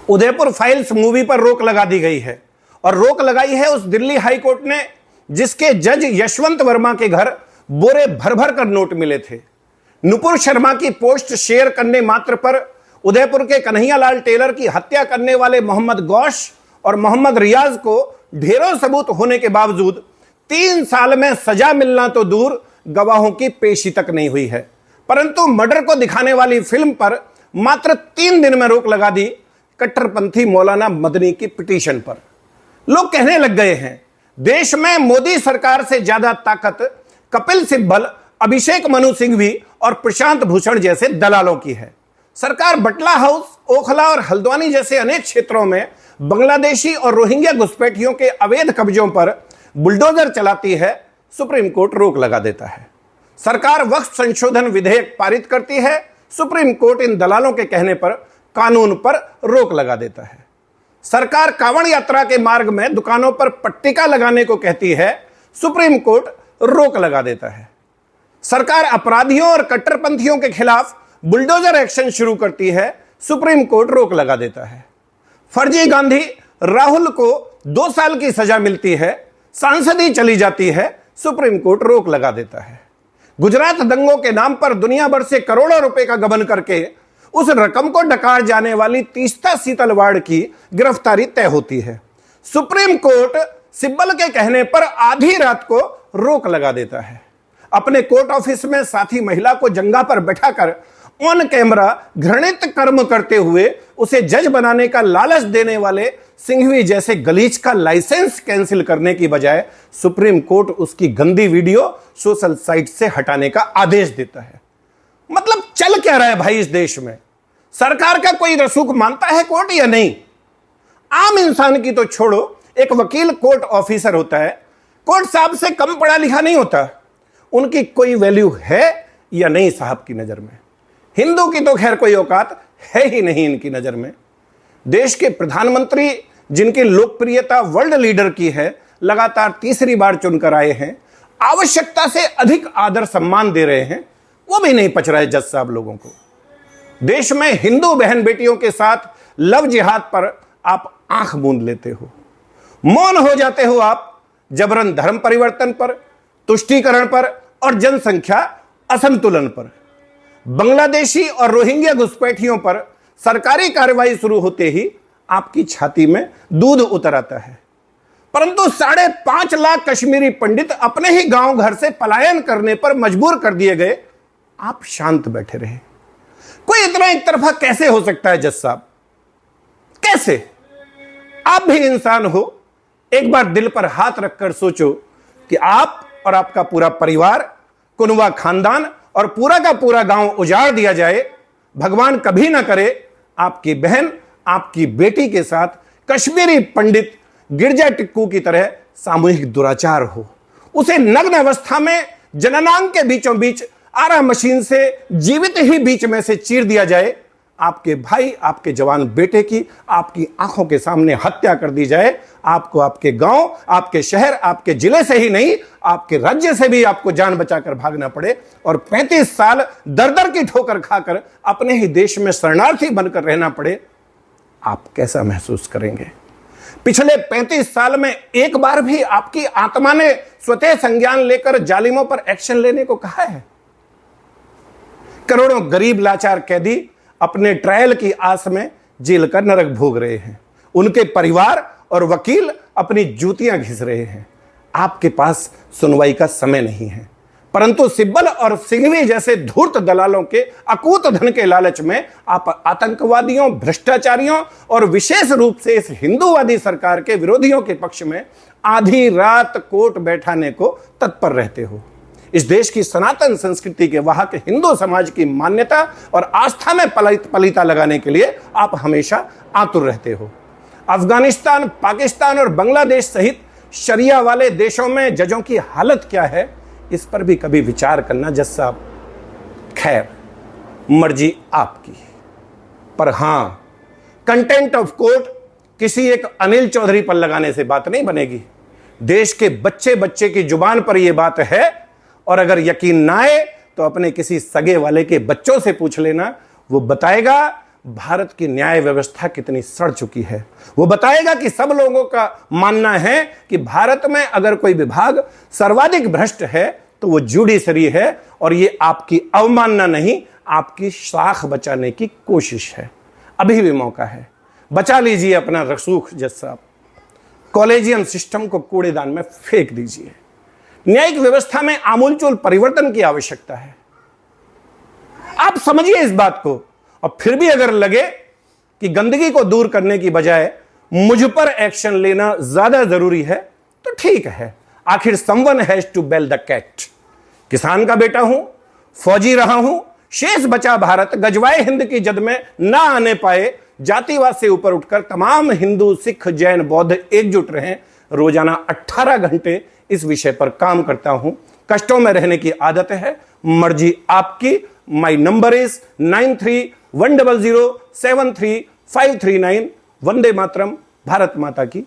Udaipur files movie पर रोक लगा दी गई है, और रोक लगाई है उस दिल्ली हाई कोर्ट ने जिसके जज यशवंत वर्मा के घर बोरे भर भर कर नोट मिले थे। नुपुर शर्मा की पोस्ट शेयर करने मात्र पर उदयपुर के कन्हैयालाल टेलर की हत्या करने वाले मोहम्मद गौश और मोहम्मद रियाज को ढेरों सबूत होने के बावजूद 3 साल में सजा मिलना तो दूर, गवाहों की पेशी तक नहीं हुई है। परंतु मर्डर को दिखाने वाली फिल्म पर मात्र 3 दिन में रोक लगा दी कट्टरपंथी मौलाना मदनी की पिटीशन पर। लोग कहने लग गए हैं देश में मोदी सरकार से ज्यादा ताकत कपिल सिब्बल, अभिषेक मनु सिंघवी और प्रशांत भूषण जैसे दलालों की है। सरकार बटला हाउस, ओखला और हल्द्वानी जैसे अनेक क्षेत्रों में बांग्लादेशी और रोहिंग्या घुसपैठियों के अवैध कब्जों पर बुलडोजर चलाती है, सुप्रीम कोर्ट रोक लगा देता है। सरकार वक्फ संशोधन विधेयक पारित करती है, सुप्रीम कोर्ट इन दलालों के कहने पर कानून पर रोक लगा देता है। सरकार कांवड़ यात्रा के मार्ग में दुकानों पर पट्टिका लगाने को कहती है, सुप्रीम कोर्ट रोक लगा देता है। सरकार अपराधियों और कट्टरपंथियों के खिलाफ बुलडोजर एक्शन शुरू करती है, सुप्रीम कोर्ट रोक लगा देता है। फर्जी गांधी राहुल को 2 साल की सजा मिलती है, सांसदी चली जाती है, सुप्रीम कोर्ट रोक लगा देता है। गुजरात दंगों के नाम पर दुनिया भर से करोड़ों रुपए का गबन करके उस रकम को डकार जाने वाली तीस्ता सीतलवाड़ की गिरफ्तारी तय होती है। सुप्रीम कोर्ट सिब्बल के कहने पर आधी रात को रोक लगा देता है। अपने कोर्ट ऑफिस में साथी महिला को जंगा पर बैठाकर ऑन कैमरा घृणित कर्म करते हुए उसे जज बनाने का लालच देने वाले सिंघवी जैसे गलीच का लाइसेंस कैंसिल करने की बजाय सुप्रीम कोर्ट उसकी गंदी वीडियो सोशल साइट से हटाने का आदेश देता है। मतलब चल क्या रहा है भाई इस देश में? सरकार का कोई रसूख मानता है कोर्ट या नहीं? आम इंसान की तो छोड़ो, एक वकील कोर्ट ऑफिसर होता है, कोर्ट साहब से कम पढ़ा लिखा नहीं होता। उनकी कोई वैल्यू है या नहीं साहब की नजर में? हिंदू की तो खैर कोई औकात है ही नहीं इनकी नजर में। देश के प्रधानमंत्री जिनकी लोकप्रियता वर्ल्ड लीडर की है, लगातार तीसरी बार चुनकर आए हैं, आवश्यकता से अधिक आदर सम्मान दे रहे हैं, वो भी नहीं पच रहा है जज साहब लोगों को। देश में हिंदू बहन बेटियों के साथ लव जिहाद पर आप आंख मूंद लेते हो, मौन हो जाते हो आप जबरन धर्म परिवर्तन पर, तुष्टीकरण पर और जनसंख्या असंतुलन पर। बांग्लादेशी और रोहिंग्या घुसपैठियों पर सरकारी कार्रवाई शुरू होते ही आपकी छाती में दूध उतर आता है। परंतु 5.5 लाख कश्मीरी पंडित अपने ही गांव घर से पलायन करने पर मजबूर कर दिए गए, आप शांत बैठे रहे। कोई इतना एक तरफा कैसे हो सकता है जज साहब? कैसे? आप भी इंसान हो, एक बार दिल पर हाथ रखकर सोचो कि आप और आपका पूरा परिवार, कुनवा खानदान और पूरा का पूरा गांव उजाड़ दिया जाए, भगवान कभी ना करे आपकी बहन, आपकी बेटी के साथ कश्मीरी पंडित गिरजा टिक्कू की तरह सामूहिक दुराचार हो। उसे नग्न अवस्था में जननांग के बीचों बीच आरा मशीन से जीवित ही बीच में से चीर दिया जाए, आपके भाई, आपके जवान बेटे की आपकी आंखों के सामने हत्या कर दी जाए, आपको आपके गांव, आपके शहर, आपके जिले से ही नहीं, आपके राज्य से भी आपको जान बचाकर भागना पड़े और 35 साल दर दर की ठोकर खाकर अपने ही देश में शरणार्थी बनकर रहना पड़े, आप कैसा महसूस करेंगे? पिछले 35 साल में एक बार भी आपकी आत्मा ने स्वतः संज्ञान लेकर जालिमों पर एक्शन लेने को कहा है? करोड़ों गरीब लाचार कैदी अपने ट्रायल की आस में जेल का नरक भोग रहे हैं, उनके परिवार और वकील अपनी जूतियां घिस रहे हैं। आपके पास सुनवाई का समय नहीं है, परंतु सिब्बल और सिंघवी जैसे धूर्त दलालों के अकूत धन के लालच में आप आतंकवादियों, भ्रष्टाचारियों और विशेष रूप से इस हिंदूवादी सरकार के विरोधियों के पक्ष में आधी रात कोर्ट बैठाने को तत्पर रहते हो। इस देश की सनातन संस्कृति के वाहक हिंदू समाज की मान्यता और आस्था में पलीता लगाने के लिए आप हमेशा आतुर रहते हो। अफगानिस्तान, पाकिस्तान और बांग्लादेश सहित शरिया वाले देशों में जजों की हालत क्या है, इस पर भी कभी विचार करना जज साहब। खैर, मर्जी आपकी, पर हां, कंटेंट ऑफ कोर्ट किसी एक अनिल चौधरी पर लगाने से बात नहीं बनेगी। देश के बच्चे बच्चे की जुबान पर यह बात है, और अगर यकीन ना आए तो अपने किसी सगे वाले के बच्चों से पूछ लेना, वो बताएगा भारत की न्याय व्यवस्था कितनी सड़ चुकी है। वो बताएगा कि सब लोगों का मानना है कि भारत में अगर कोई विभाग सर्वाधिक भ्रष्ट है तो वो जुडिशरी है, और ये आपकी अवमानना नहीं, आपकी शाख बचाने की कोशिश है। अभी भी मौका है, बचा लीजिए अपना रसूख जज साहब। कॉलेजियम सिस्टम को कूड़ेदान में फेंक दीजिए। न्यायिक व्यवस्था में आमूलचूल परिवर्तन की आवश्यकता है। आप समझिए इस बात को, और फिर भी अगर लगे कि गंदगी को दूर करने की बजाय मुझ पर एक्शन लेना ज्यादा जरूरी है तो ठीक है। आखिर someone has to bell the cat. किसान का बेटा हूं, फौजी रहा हूं, शेष बचा भारत गजवाए हिंद की जद में ना आने पाए। जातिवाद से ऊपर उठकर तमाम हिंदू, सिख, जैन, बौद्ध एकजुट रहें। रोजाना 18 घंटे इस विषय पर काम करता हूं। कष्टों में रहने की आदत है, मर्जी आपकी। My number is 9310073539। Vande Mataram. Bharat माता की